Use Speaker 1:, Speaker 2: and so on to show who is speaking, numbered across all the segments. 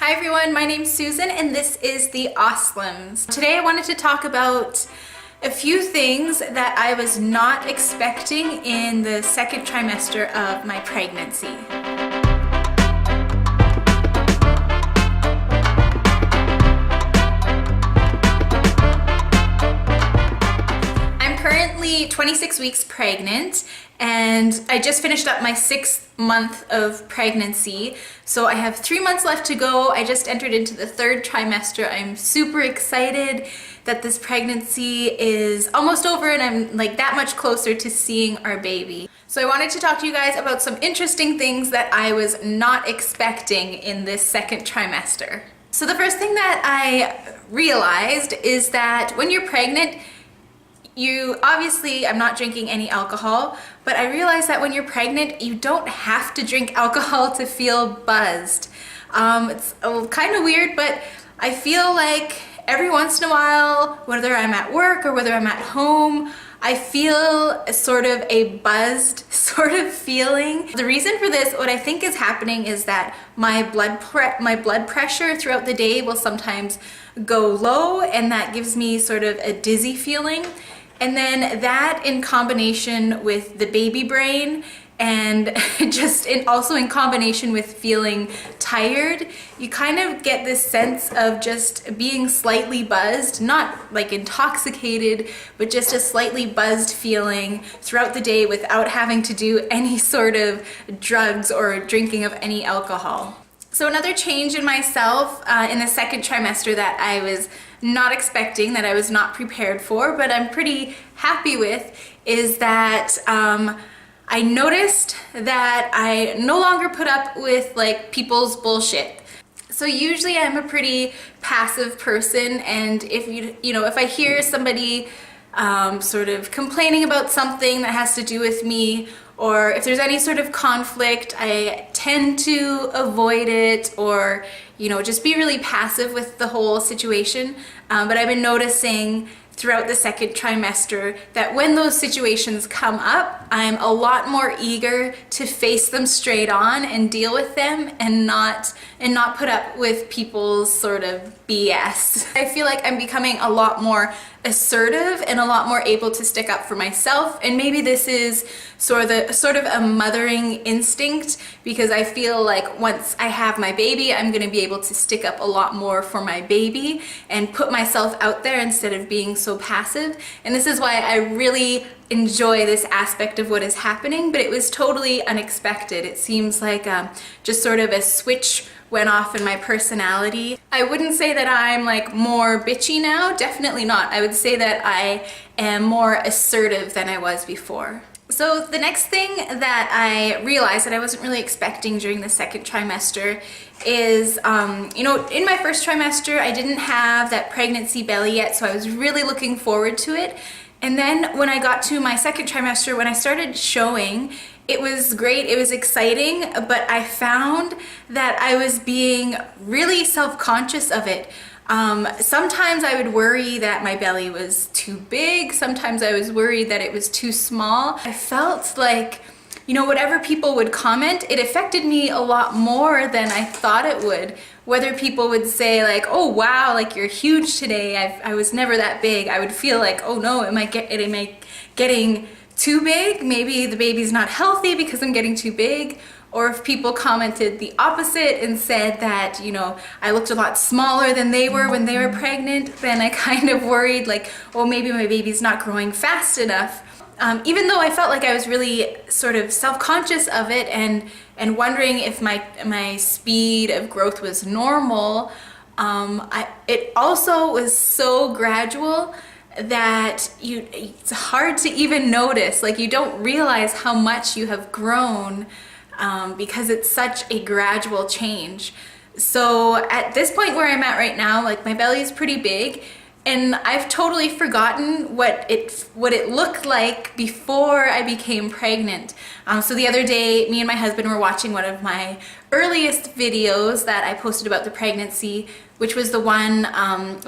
Speaker 1: Hi everyone, my name's Susan and this is the Aweslims. Today I wanted to talk about a few things that I was not expecting in the second trimester of my pregnancy. I'm currently 26 weeks pregnant and I just finished up my 6th month of pregnancy. So I have 3 months left to go. I just entered into the 3rd trimester. I'm super excited that this pregnancy is almost over and I'm like that much closer to seeing our baby. So I wanted to talk to you guys about some interesting things that I was not expecting in this 2nd trimester. So the first thing that I realized is that when you're pregnant, I'm not drinking any alcohol, but I realized that when you're pregnant, you don't have to drink alcohol to feel buzzed. It's kind of weird, but I feel like every once in a while, whether I'm at work or whether I'm at home, I feel sort of a buzzed sort of feeling. The reason for this, what I think is happening is that my blood pressure throughout the day will sometimes go low, and that gives me sort of a dizzy feeling. And then that in combination with the baby brain and also in combination with feeling tired, you kind of get this sense of just being slightly buzzed, not like intoxicated, but just a slightly buzzed feeling throughout the day without having to do any sort of drugs or drinking of any alcohol. So another change in myself in the 2nd trimester that I was not expecting, that I was not prepared for, but I'm pretty happy with, is that I noticed that I no longer put up with like people's bullshit. So usually I'm a pretty passive person, and if I hear somebody sort of complaining about something that has to do with me, or if there's any sort of conflict, I tend to avoid it or just be really passive with the whole situation. But I've been noticing throughout the 2nd trimester that when those situations come up, I'm a lot more eager to face them straight on and deal with them and not put up with people's sort of BS. I feel like I'm becoming a lot more assertive and a lot more able to stick up for myself, and maybe this is sort of a mothering instinct, because I feel like once I have my baby, I'm going to be able to stick up a lot more for my baby and put myself out there instead of being so passive. And this is why I really enjoy this aspect of what is happening, but it was totally unexpected. It seems like just sort of a switch went off in my personality. I wouldn't say that I'm like more bitchy now, definitely not. I would say that I am more assertive than I was before. So the next thing that I realized that I wasn't really expecting during the 2nd trimester is, in my 1st trimester, I didn't have that pregnancy belly yet, so I was really looking forward to it. And then when I got to my 2nd trimester, when I started showing, it was great, it was exciting, but I found that I was being really self-conscious of it. Sometimes I would worry that my belly was too big, sometimes I was worried that it was too small. I felt like, whatever people would comment, it affected me a lot more than I thought it would. Whether people would say like, oh wow, like you're huge today, I was never that big, I would feel like, oh no, am I getting too big? Maybe the baby's not healthy because I'm getting too big. Or if people commented the opposite and said that, I looked a lot smaller than they were when they were pregnant, then I kind of worried like, oh, maybe my baby's not growing fast enough. Even though I felt like I was really sort of self-conscious of it and wondering if my speed of growth was normal, it also was so gradual that it's hard to even notice. Like, you don't realize how much you have grown because it's such a gradual change. So at this point where I'm at right now, like my belly is pretty big, and I've totally forgotten what it looked like before I became pregnant. So the other day, me and my husband were watching one of my earliest videos that I posted about the pregnancy, which was the one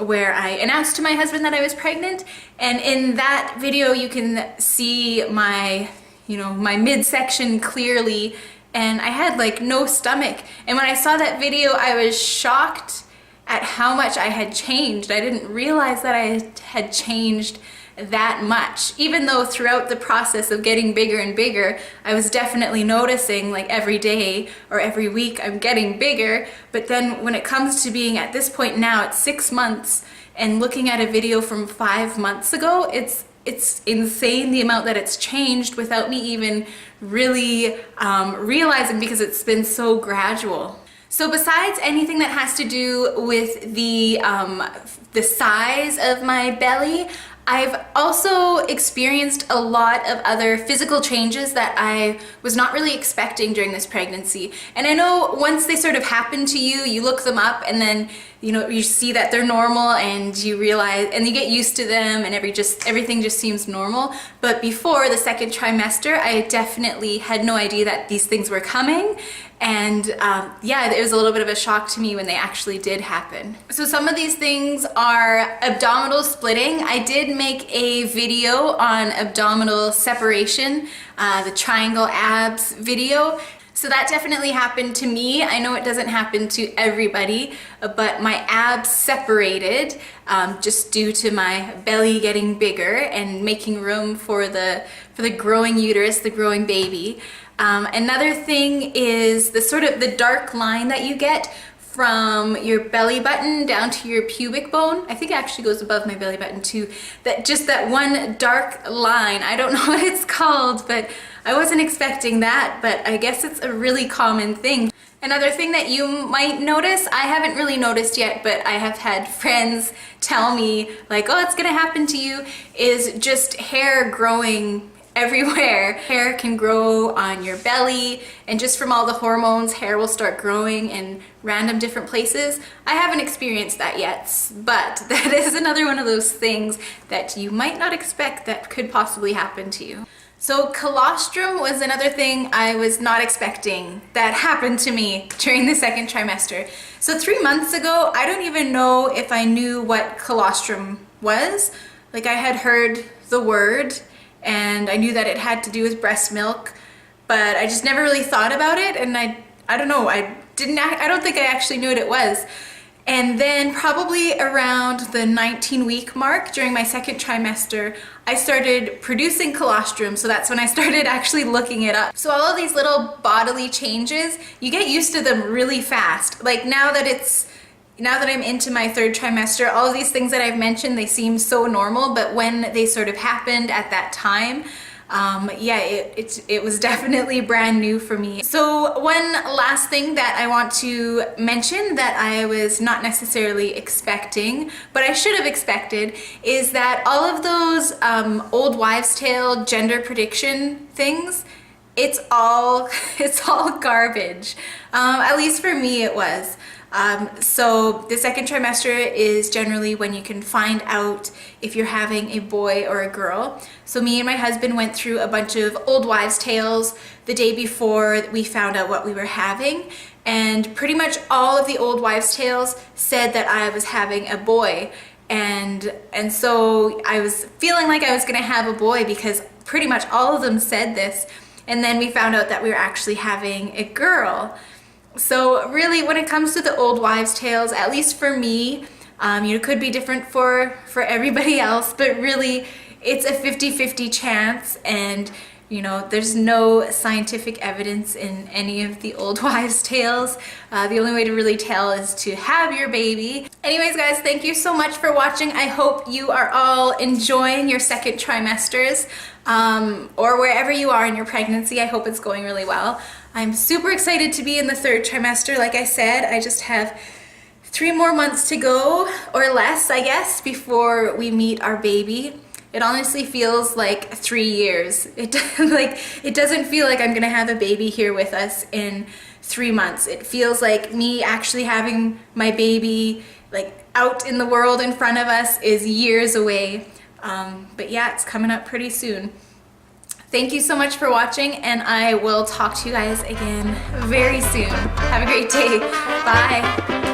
Speaker 1: where I announced to my husband that I was pregnant. And in that video, you can see my midsection clearly, and I had like no stomach. And when I saw that video, I was shocked at how much I had changed. I didn't realize that I had changed that much, even though throughout the process of getting bigger and bigger, I was definitely noticing like every day or every week I'm getting bigger. But then when it comes to being at this point now at 6 months and looking at a video from 5 months ago, it's insane the amount that it's changed without me even really realizing, because it's been so gradual. So besides anything that has to do with the size of my belly, I've also experienced a lot of other physical changes that I was not really expecting during this pregnancy. And I know once they sort of happen to you, you look them up and then you see that they're normal and you realize, and you get used to them, and everything just seems normal. But before the second trimester, I definitely had no idea that these things were coming. And yeah, it was a little bit of a shock to me when they actually did happen. So some of these things are abdominal splitting. I did make a video on abdominal separation, the triangle abs video. So that definitely happened to me. I know it doesn't happen to everybody, but my abs separated just due to my belly getting bigger and making room for the growing uterus, the growing baby. Another thing is the dark line that you get from your belly button down to your pubic bone. I think it actually goes above my belly button too. That one dark line, I don't know what it's called, but I wasn't expecting that, but I guess it's a really common thing. Another thing that you might notice, I haven't really noticed yet, but I have had friends tell me like, oh, it's gonna happen to you, is just hair growing everywhere. Hair can grow on your belly, and just from all the hormones, hair will start growing in random different places. I haven't experienced that yet, but that is another one of those things that you might not expect that could possibly happen to you. So colostrum was another thing I was not expecting that happened to me during the second trimester. So 3 months ago, I don't even know if I knew what colostrum was. Like, I had heard the word, and I knew that it had to do with breast milk, but I just never really thought about it, and I don't know, I don't think I actually knew what it was. And then probably around the 19-week mark during my second trimester, I started producing colostrum, so that's when I started actually looking it up. So all of these little bodily changes, you get used to them really fast. Like now that I'm into my third trimester, all of these things that I've mentioned, they seem so normal, but when they sort of happened at that time, yeah, it was definitely brand new for me. So one last thing that I want to mention that I was not necessarily expecting, but I should have expected, is that all of those old wives' tale gender prediction things, it's all garbage. At least for me it was. So the second trimester is generally when you can find out if you're having a boy or a girl. So me and my husband went through a bunch of old wives' tales the day before we found out what we were having, and pretty much all of the old wives' tales said that I was having a boy. And so I was feeling like I was gonna have a boy because pretty much all of them said this, and then we found out that we were actually having a girl. So really, when it comes to the old wives' tales, at least for me, it could be different for everybody else, but really it's a 50-50 chance, and there's no scientific evidence in any of the old wives' tales. The only way to really tell is to have your baby. Anyways, guys, thank you so much for watching. I hope you are all enjoying your second trimesters, or wherever you are in your pregnancy. I hope it's going really well. I'm super excited to be in the third trimester. Like I said, I just have 3 more months to go, or less, I guess, before we meet our baby. It honestly feels like 3 years. It doesn't feel like I'm gonna have a baby here with us in 3 months. It feels like me actually having my baby like out in the world in front of us is years away. But yeah, it's coming up pretty soon. Thank you so much for watching, and I will talk to you guys again very soon. Have a great day. Bye.